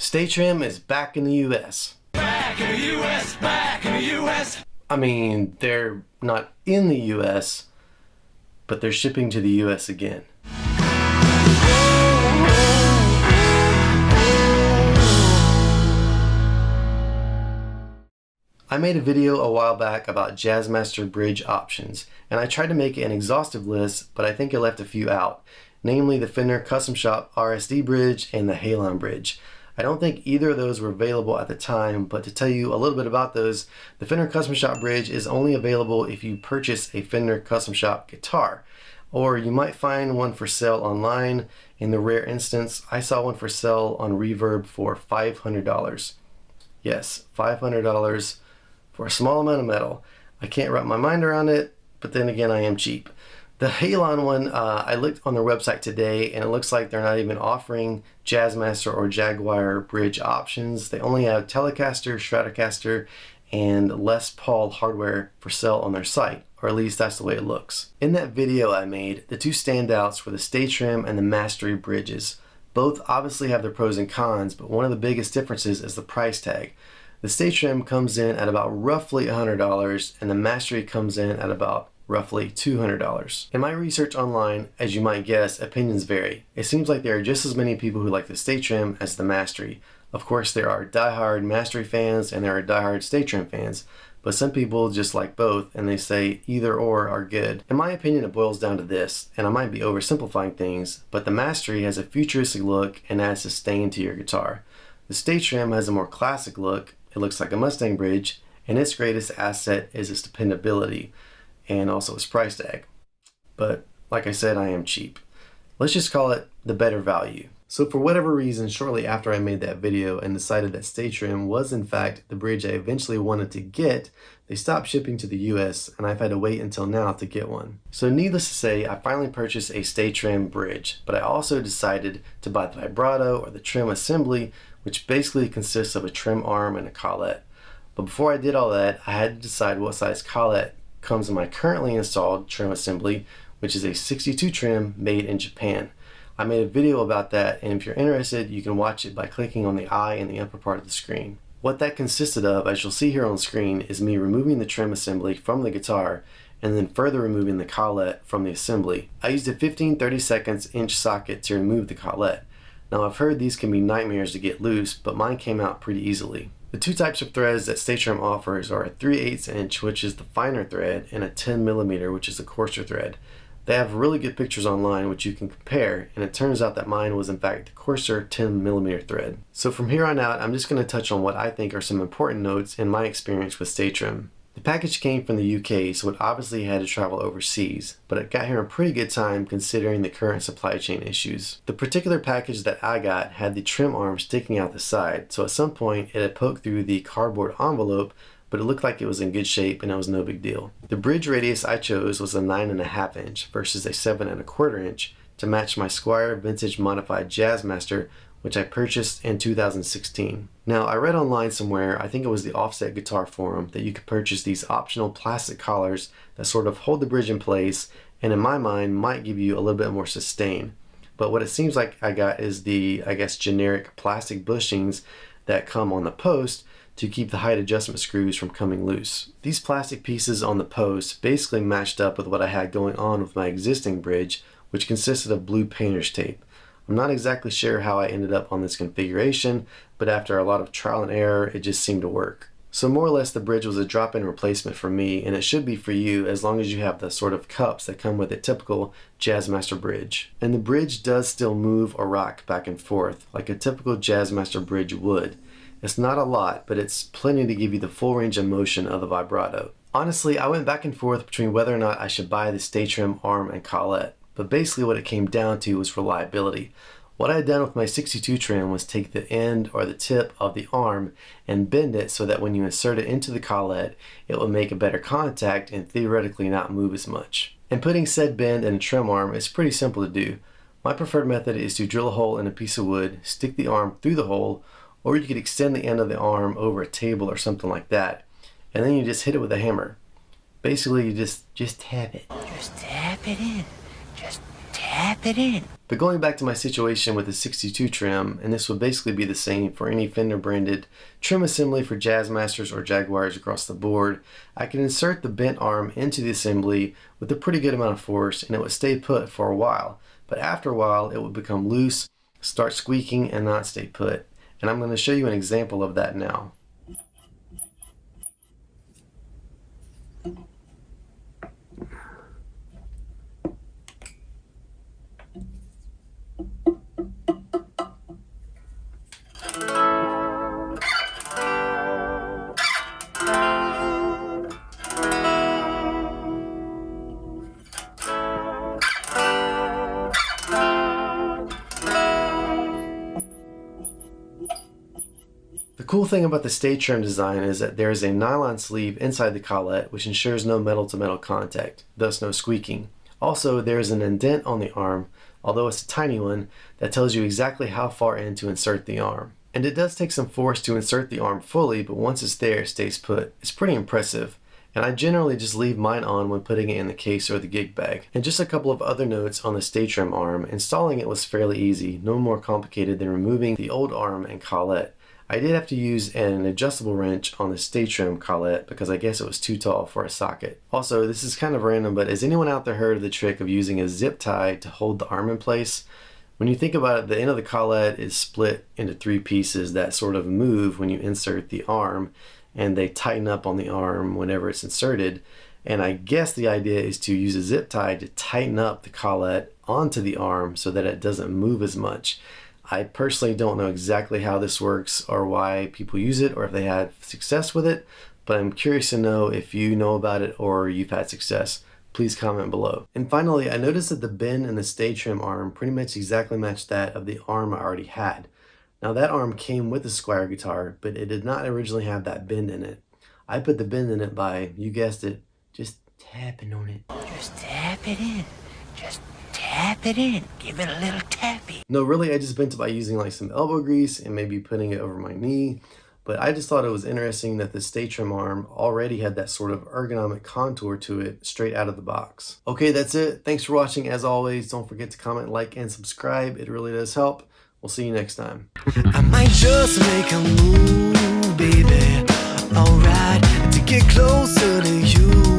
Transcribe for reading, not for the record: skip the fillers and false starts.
Staytrem is back in the US. Back in the US, back in the US. I mean, they're not in the US, but they're shipping to the US again. I made a video a while back about Jazzmaster bridge options, and I tried to make an exhaustive list, but I think I left a few out, namely the Fender Custom Shop RSD bridge and the Halon bridge. I don't think either of those were available at the time, but to tell you a little bit about those, the Fender Custom Shop bridge is only available if you purchase a Fender Custom Shop guitar, or you might find one for sale online. In the rare instance, I saw one for sale on Reverb for $500. Yes, $500 for a small amount of metal. I can't wrap my mind around it, but then again, I am cheap. The Halon one, I looked on their website today and it looks like they're not even offering Jazzmaster or Jaguar bridge options. They only have Telecaster, Stratocaster, and Les Paul hardware for sale on their site, or at least that's the way it looks. In that video I made, the two standouts were the Staytrem and the Mastery bridges. Both obviously have their pros and cons, but one of the biggest differences is the price tag. The Staytrem comes in at about roughly $100 and the Mastery comes in at about roughly $200. In my research online, as you might guess, opinions vary. It seems like there are just as many people who like the Staytrem as the Mastery. Of course, there are diehard Mastery fans and there are diehard Staytrem fans, but some people just like both and they say either or are good. In my opinion, it boils down to this, and I might be oversimplifying things, but the Mastery has a futuristic look and adds sustain to your guitar. The Staytrem has a more classic look. It looks like a Mustang bridge, and its greatest asset is its dependability and also its price tag. But like I said, I am cheap. Let's just call it the better value. So for whatever reason, shortly after I made that video and decided that Staytrem was in fact the bridge I eventually wanted to get, they stopped shipping to the US and I've had to wait until now to get one. So needless to say, I finally purchased a Staytrem bridge, but I also decided to buy the vibrato or the trem assembly, which basically consists of a trem arm and a collet. But before I did all that, I had to decide what size collet comes in my currently installed trem assembly, which is a 62 trem made in Japan. I made a video about that, and if you're interested, you can watch it by clicking on the eye in the upper part of the screen. What that consisted of, as you'll see here on the screen, is me removing the trem assembly from the guitar and then further removing the collet from the assembly. I used a 15-30 seconds inch socket to remove the collet. Now I've heard these can be nightmares to get loose, but mine came out pretty easily. The two types of threads that Staytrem offers are a 3/8 inch, which is the finer thread, and a 10mm, which is the coarser thread. They have really good pictures online which you can compare, and it turns out that mine was in fact the coarser 10mm thread. So from here on out, I'm just going to touch on what I think are some important notes in my experience with Staytrem. The package came from the UK, so it obviously had to travel overseas, but it got here in pretty good time considering the current supply chain issues. The particular package that I got had the trem arm sticking out the side, so at some point it had poked through the cardboard envelope, but it looked like it was in good shape and it was no big deal. The bridge radius I chose was a 9.5 inch versus a 7.25 inch to match my Squire Vintage Modified Jazzmaster, which I purchased in 2016. Now I read online somewhere, I think it was the Offset Guitar Forum, that you could purchase these optional plastic collars that sort of hold the bridge in place and in my mind might give you a little bit more sustain. But what it seems like I got is the, I guess, generic plastic bushings that come on the post to keep the height adjustment screws from coming loose. These plastic pieces on the post basically matched up with what I had going on with my existing bridge, which consisted of blue painter's tape. I'm not exactly sure how I ended up on this configuration, but after a lot of trial and error, it just seemed to work. So more or less the bridge was a drop-in replacement for me, and it should be for you as long as you have the sort of cups that come with a typical Jazzmaster bridge. And the bridge does still move or rock back and forth like a typical Jazzmaster bridge would. It's not a lot, but it's plenty to give you the full range of motion of the vibrato. Honestly, I went back and forth between whether or not I should buy the Staytrem arm and collet, but basically what it came down to was reliability. What I had done with my 62 trem was take the end or the tip of the arm and bend it so that when you insert it into the collet, it will make a better contact and theoretically not move as much. And putting said bend in a trem arm is pretty simple to do. My preferred method is to drill a hole in a piece of wood, stick the arm through the hole, or you could extend the end of the arm over a table or something like that, and then you just hit it with a hammer. Basically, you just tap it. Just tap it in. Just tap tap it in. But going back to my situation with the 62 trim, and this would basically be the same for any Fender branded trim assembly for Jazzmasters or Jaguars across the board, I can insert the bent arm into the assembly with a pretty good amount of force and it would stay put for a while. But after a while it would become loose, start squeaking, and not stay put. And I'm going to show you an example of that now. The cool thing about the Staytrem design is that there is a nylon sleeve inside the collet which ensures no metal-to-metal contact, thus no squeaking. Also, there is an indent on the arm, although it's a tiny one, that tells you exactly how far in to insert the arm. And it does take some force to insert the arm fully, but once it's there, it stays put. It's pretty impressive. And I generally just leave mine on when putting it in the case or the gig bag. And just a couple of other notes on the Staytrem arm. Installing it was fairly easy, no more complicated than removing the old arm and collet. I did have to use an adjustable wrench on the Staytrem collet because I guess it was too tall for a socket. Also, this is kind of random, but has anyone out there heard of the trick of using a zip tie to hold the arm in place? When you think about it, the end of the collet is split into 3 pieces that sort of move when you insert the arm, and they tighten up on the arm whenever it's inserted. And I guess the idea is to use a zip tie to tighten up the collet onto the arm so that it doesn't move as much. I personally don't know exactly how this works or why people use it or if they had success with it, but I'm curious to know if you know about it or you've had success. Please comment below. And finally, I noticed that the bend in the Staytrem arm pretty much exactly matched that of the arm I already had. Now that arm came with the Squire guitar, but it did not originally have that bend in it. I put the bend in it by, you guessed it, just tapping on it. Just tap it in. Just tap it in. Give it a little tappy. No, really, I just bent it by using like some elbow grease and maybe putting it over my knee. But I just thought it was interesting that the Staytrem arm already had that sort of ergonomic contour to it straight out of the box. Okay, that's it. Thanks for watching. As always, don't forget to comment, like, and subscribe. It really does help. We'll see you next time. I might just make a move, baby. Alright, to get closer to you.